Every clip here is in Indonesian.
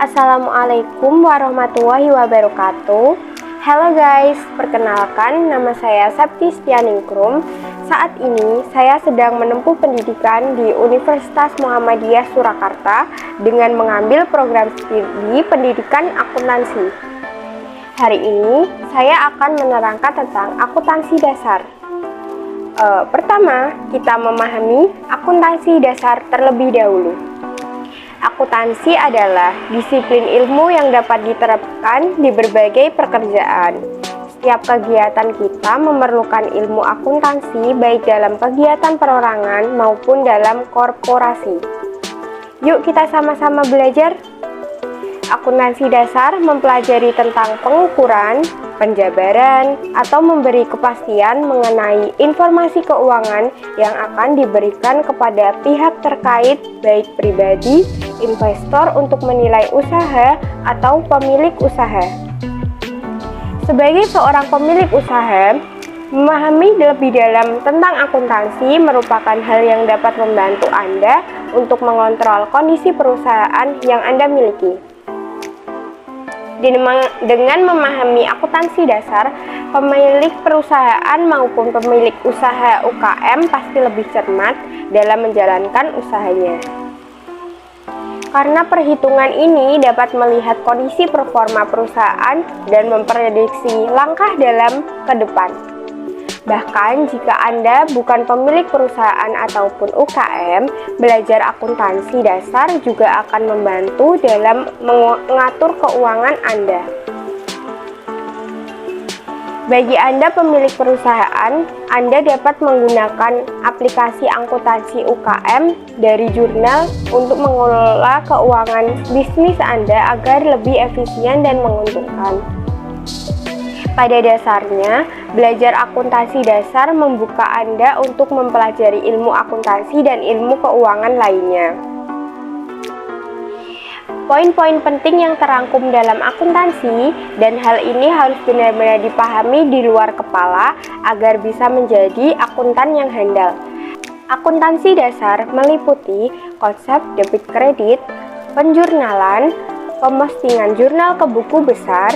Assalamualaikum warahmatullahi wabarakatuh. Halo guys, perkenalkan nama saya Septistianingrum. Saat ini saya sedang menempuh pendidikan di Universitas Muhammadiyah Surakarta dengan mengambil program studi pendidikan akuntansi. Hari ini saya akan menerangkan tentang akuntansi dasar. Pertama, kita memahami akuntansi dasar terlebih dahulu. Akuntansi adalah disiplin ilmu yang dapat diterapkan di berbagai pekerjaan. Setiap kegiatan kita memerlukan ilmu akuntansi baik dalam kegiatan perorangan maupun dalam korporasi. Yuk kita sama-sama belajar. Akuntansi dasar mempelajari tentang pengukuran, penjabaran, atau memberi kepastian mengenai informasi keuangan yang akan diberikan kepada pihak terkait baik pribadi, investor untuk menilai usaha, atau pemilik usaha. Sebagai seorang pemilik usaha, memahami lebih dalam tentang akuntansi merupakan hal yang dapat membantu Anda untuk mengontrol kondisi perusahaan yang Anda miliki. Dengan memahami akuntansi dasar, pemilik perusahaan maupun pemilik usaha UKM pasti lebih cermat dalam menjalankan usahanya. Karena perhitungan ini dapat melihat kondisi performa perusahaan dan memprediksi langkah dalam ke depan. Bahkan jika Anda bukan pemilik perusahaan ataupun UKM, belajar akuntansi dasar juga akan membantu dalam mengatur keuangan Anda. Bagi Anda pemilik perusahaan, Anda dapat menggunakan aplikasi akuntansi UKM dari jurnal untuk mengelola keuangan bisnis Anda agar lebih efisien dan menguntungkan. Pada dasarnya, belajar akuntansi dasar membuka Anda untuk mempelajari ilmu akuntansi dan ilmu keuangan lainnya. Poin-poin penting yang terangkum dalam akuntansi, dan hal ini harus benar-benar dipahami di luar kepala agar bisa menjadi akuntan yang handal. Akuntansi dasar meliputi konsep debit kredit, penjurnalan, pemostingan jurnal ke buku besar,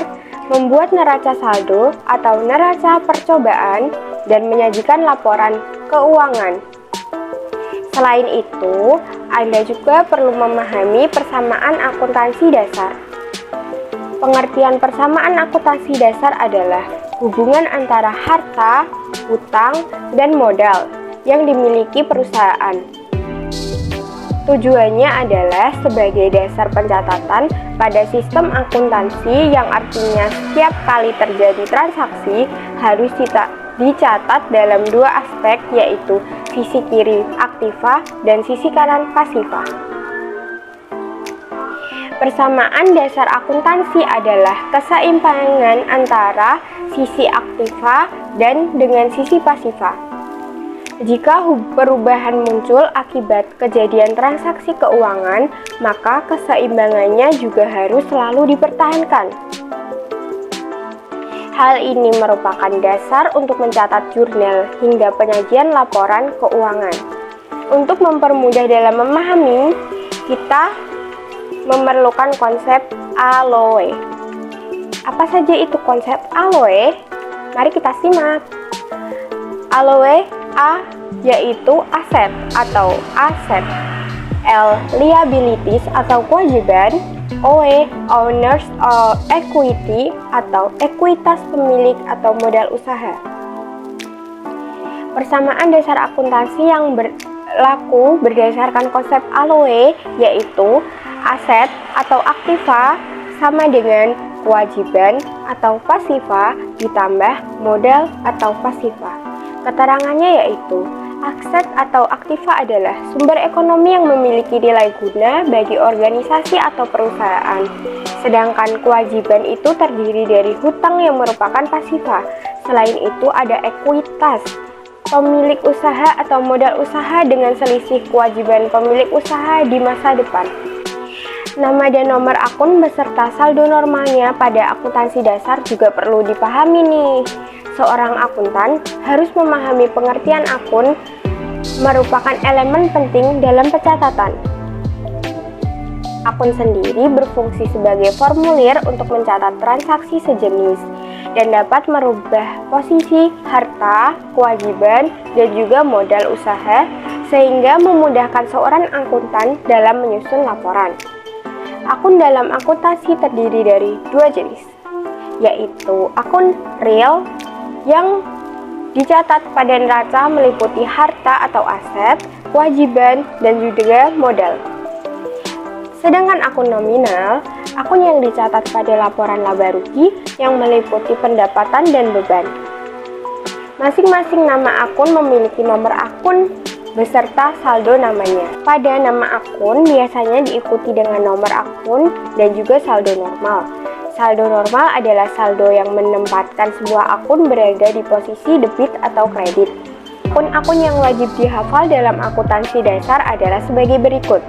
membuat neraca saldo atau neraca percobaan, dan menyajikan laporan keuangan. Selain itu, Anda juga perlu memahami persamaan akuntansi dasar. Pengertian persamaan akuntansi dasar adalah hubungan antara harta, hutang, dan modal yang dimiliki perusahaan. Tujuannya adalah sebagai dasar pencatatan pada sistem akuntansi yang artinya setiap kali terjadi transaksi harus dicatat dalam dua aspek, yaitu sisi kiri aktiva dan sisi kanan pasiva. Persamaan dasar akuntansi adalah keseimbangan antara sisi aktiva dan dengan sisi pasiva. Jika perubahan muncul akibat kejadian transaksi keuangan, maka keseimbangannya juga harus selalu dipertahankan. Hal ini merupakan dasar untuk mencatat jurnal hingga penyajian laporan keuangan. Untuk mempermudah dalam memahami, kita memerlukan konsep ALOE. Apa saja itu konsep ALOE? Mari kita simak. ALOE, A yaitu aset atau aset, L liabilities atau kewajiban, OE owners or equity atau ekuitas pemilik atau modal usaha. Persamaan dasar akuntansi yang berlaku berdasarkan konsep ALOE yaitu aset atau aktiva sama dengan kewajiban atau pasiva ditambah modal atau pasiva. Keterangannya yaitu, aset atau aktiva adalah sumber ekonomi yang memiliki nilai guna bagi organisasi atau perusahaan. Sedangkan kewajiban itu terdiri dari hutang yang merupakan pasiva. Selain itu ada ekuitas, pemilik usaha atau modal usaha dengan selisih kewajiban pemilik usaha di masa depan. Nama dan nomor akun beserta saldo normalnya pada akuntansi dasar juga perlu dipahami nih. Seorang akuntan harus memahami pengertian akun merupakan elemen penting dalam pencatatan. Akun sendiri berfungsi sebagai formulir untuk mencatat transaksi sejenis dan dapat merubah posisi harta, kewajiban, dan juga modal usaha sehingga memudahkan seorang akuntan dalam menyusun laporan. Akun dalam akuntansi terdiri dari dua jenis, yaitu akun real yang dicatat pada neraca meliputi harta atau aset, kewajiban, dan juga modal. Sedangkan akun nominal, akun yang dicatat pada laporan laba rugi yang meliputi pendapatan dan beban. Masing-masing nama akun memiliki nomor akun beserta saldo namanya. Pada nama akun biasanya diikuti dengan nomor akun dan juga saldo normal. Saldo normal adalah saldo yang menempatkan sebuah akun berada di posisi debit atau kredit. Akun-akun yang wajib dihafal dalam akuntansi dasar adalah sebagai berikut.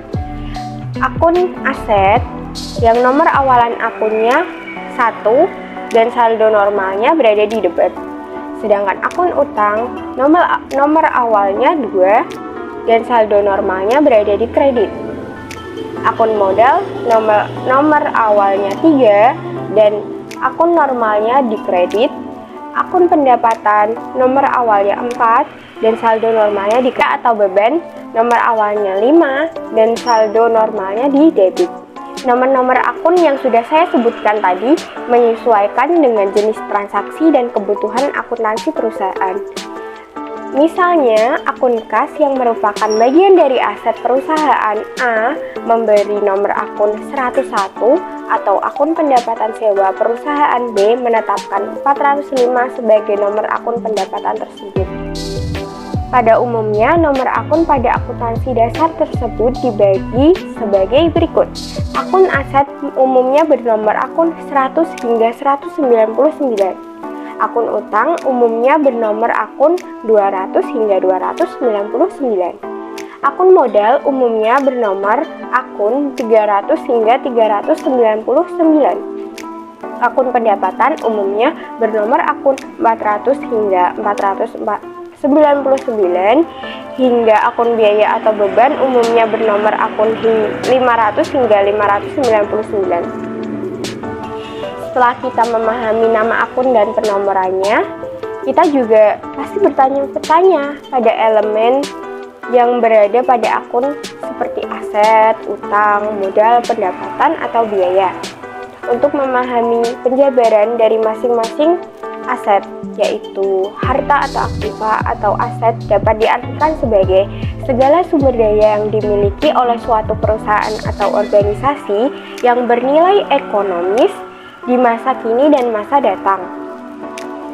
Akun aset yang nomor awalan akunnya 1 dan saldo normalnya berada di debit. Sedangkan akun utang nomor awalnya 2 dan saldo normalnya berada di kredit. Akun modal nomor awalnya 3 dan akun normalnya di kredit. Akun pendapatan nomor awalnya 4 dan saldo normalnya di atau beban nomor awalnya 5 dan saldo normalnya di debit. Nomor-nomor akun yang sudah saya sebutkan tadi menyesuaikan dengan jenis transaksi dan kebutuhan akuntansi perusahaan. Misalnya, akun kas yang merupakan bagian dari aset perusahaan A memberi nomor akun 101 atau akun pendapatan sewa perusahaan B menetapkan 405 sebagai nomor akun pendapatan tersebut. Pada umumnya, nomor akun pada akuntansi dasar tersebut dibagi sebagai berikut. Akun aset umumnya bernomor akun 100 hingga 199. Akun utang umumnya bernomor akun 200 hingga 299. Akun modal umumnya bernomor akun 300 hingga 399. Akun pendapatan umumnya bernomor akun 400 hingga 499 hingga akun biaya atau beban umumnya bernomor akun 500 hingga 599. Setelah kita memahami nama akun dan penomorannya, kita juga pasti bertanya-tanya pada elemen yang berada pada akun seperti aset, utang, modal, pendapatan, atau biaya. Untuk memahami penjabaran dari masing-masing aset, yaitu harta atau aktiva atau aset dapat diartikan sebagai segala sumber daya yang dimiliki oleh suatu perusahaan atau organisasi yang bernilai ekonomis di masa kini dan masa datang.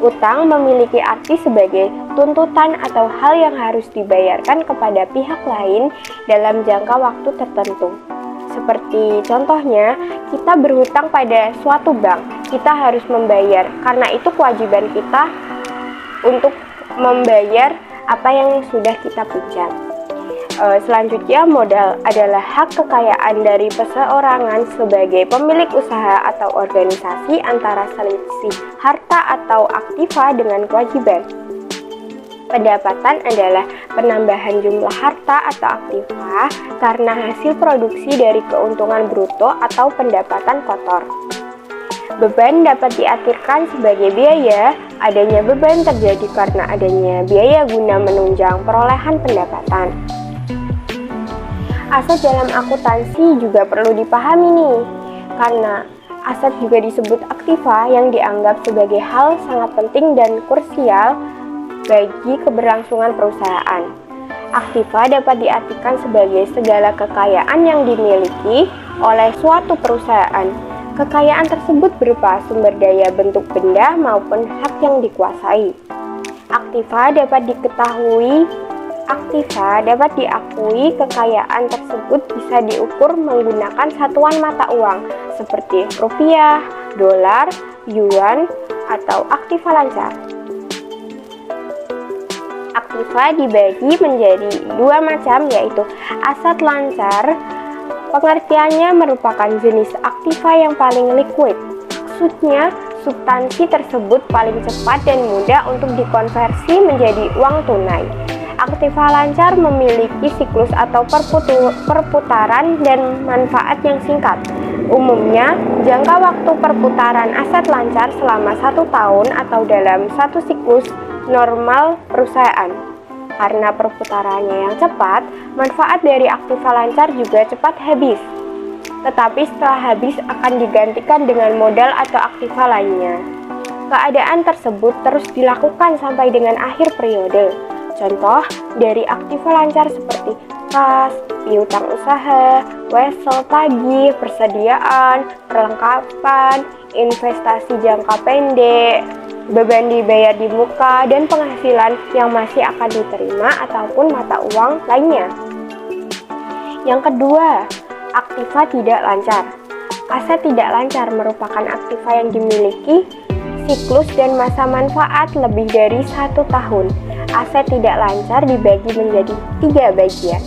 Utang memiliki arti sebagai tuntutan atau hal yang harus dibayarkan kepada pihak lain dalam jangka waktu tertentu. Seperti contohnya, kita berhutang pada suatu bank, kita harus membayar, karena itu kewajiban kita untuk membayar apa yang sudah kita pinjam. Selanjutnya, modal adalah hak kekayaan dari perorangan sebagai pemilik usaha atau organisasi antara selisih harta atau aktiva dengan kewajiban. Pendapatan adalah penambahan jumlah harta atau aktiva karena hasil produksi dari keuntungan bruto atau pendapatan kotor. Beban dapat diartikan sebagai biaya. Adanya beban terjadi karena adanya biaya guna menunjang perolehan pendapatan. Aset dalam akuntansi juga perlu dipahami nih, karena aset juga disebut aktiva yang dianggap sebagai hal sangat penting dan krusial bagi keberlangsungan perusahaan. Aktiva dapat diartikan sebagai segala kekayaan yang dimiliki oleh suatu perusahaan. Kekayaan tersebut berupa sumber daya bentuk benda maupun hak yang dikuasai. Aktiva dapat diakui kekayaan tersebut bisa diukur menggunakan satuan mata uang seperti rupiah, dolar, yuan, atau aktiva lancar. Aktiva dibagi menjadi dua macam, yaitu aset lancar. Pengertiannya merupakan jenis aktiva yang paling liquid. Maksudnya, substansi tersebut paling cepat dan mudah untuk dikonversi menjadi uang tunai. Aktiva lancar memiliki siklus atau perputaran dan manfaat yang singkat. Umumnya, jangka waktu perputaran aset lancar selama 1 tahun atau dalam satu siklus normal perusahaan. Karena perputarannya yang cepat, manfaat dari aktiva lancar juga cepat habis. Tetapi setelah habis akan digantikan dengan modal atau aktiva lainnya. Keadaan tersebut terus dilakukan sampai dengan akhir periode. Contoh dari aktiva lancar seperti kas, piutang usaha, wesel tagih, persediaan, perlengkapan, investasi jangka pendek, beban dibayar di muka, dan penghasilan yang masih akan diterima ataupun mata uang lainnya. Yang kedua, aktiva tidak lancar. Aset tidak lancar merupakan aktiva yang dimiliki siklus dan masa manfaat lebih dari 1 tahun. Aset tidak lancar dibagi menjadi 3 bagian.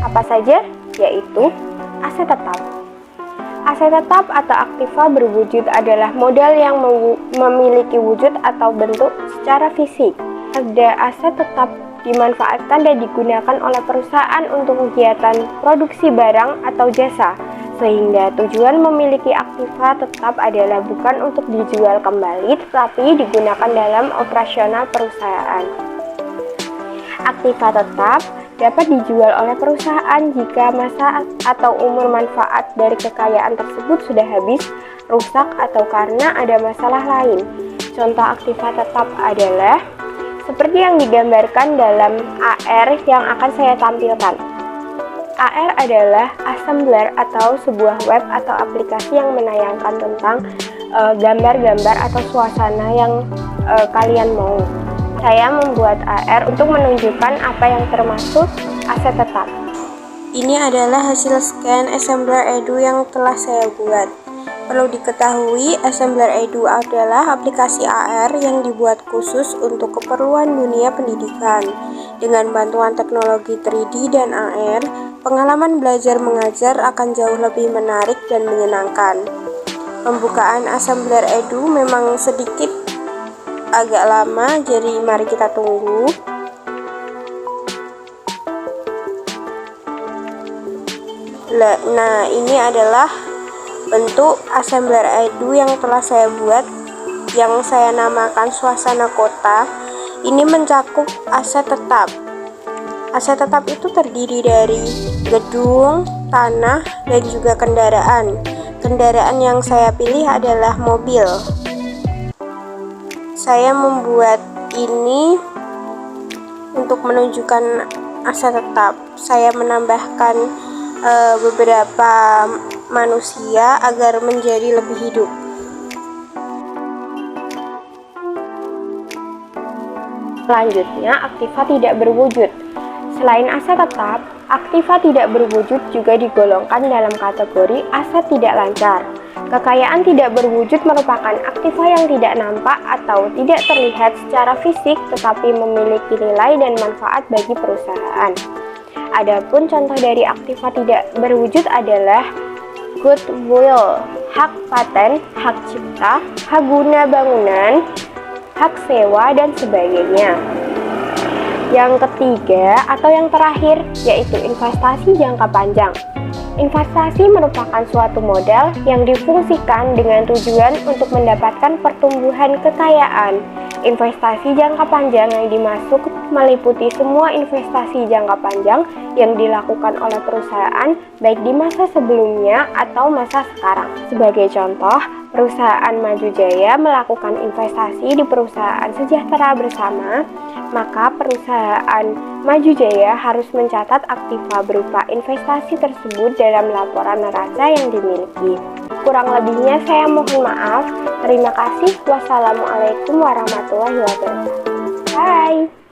Apa saja? Yaitu aset tetap. Aset tetap atau aktiva berwujud adalah modal yang memiliki wujud atau bentuk secara fisik. Ada aset tetap dimanfaatkan dan digunakan oleh perusahaan untuk kegiatan produksi barang atau jasa, sehingga tujuan memiliki aktiva tetap adalah bukan untuk dijual kembali, tetapi digunakan dalam operasional perusahaan. Aktiva tetap dapat dijual oleh perusahaan jika masa atau umur manfaat dari kekayaan tersebut sudah habis, rusak, atau karena ada masalah lain. Contoh aktiva tetap adalah seperti yang digambarkan dalam AR yang akan saya tampilkan. AR adalah assembler atau sebuah web atau aplikasi yang menayangkan tentang gambar-gambar atau suasana yang kalian mau. Saya membuat AR untuk menunjukkan apa yang termasuk aset tetap. Ini adalah hasil scan Assembler Edu yang telah saya buat. Perlu diketahui, Assembler Edu adalah aplikasi AR yang dibuat khusus untuk keperluan dunia pendidikan. Dengan bantuan teknologi 3D dan AR, pengalaman belajar mengajar akan jauh lebih menarik dan menyenangkan. Pembukaan Assembler Edu memang sedikit agak lama, jadi mari kita tunggu. Nah, ini adalah bentuk Assembler Edu yang telah saya buat, yang saya namakan suasana kota. Ini mencakup aset tetap. Aset tetap itu terdiri dari gedung, tanah, dan juga kendaraan. Kendaraan yang saya pilih adalah mobil. Saya membuat ini untuk menunjukkan aset tetap. Saya menambahkan beberapa manusia agar menjadi lebih hidup. Selanjutnya, aktiva tidak berwujud. Selain aset tetap, aktiva tidak berwujud juga digolongkan dalam kategori aset tidak lancar. Kekayaan tidak berwujud merupakan aktiva yang tidak nampak atau tidak terlihat secara fisik tetapi memiliki nilai dan manfaat bagi perusahaan. Adapun contoh dari aktiva tidak berwujud adalah goodwill, hak paten, hak cipta, hak guna bangunan, hak sewa, dan sebagainya. Yang ketiga atau yang terakhir yaitu investasi jangka panjang. Investasi merupakan suatu modal yang difungsikan dengan tujuan untuk mendapatkan pertumbuhan kekayaan. Investasi jangka panjang yang dimaksud meliputi semua investasi jangka panjang yang dilakukan oleh perusahaan baik di masa sebelumnya atau masa sekarang. Sebagai contoh, perusahaan Maju Jaya melakukan investasi di perusahaan Sejahtera Bersama, maka perusahaan Maju Jaya harus mencatat aktiva berupa investasi tersebut dalam laporan neraca yang dimiliki. Kurang lebihnya saya mohon maaf. Terima kasih. Wassalamualaikum warahmatullahi wabarakatuh. Bye.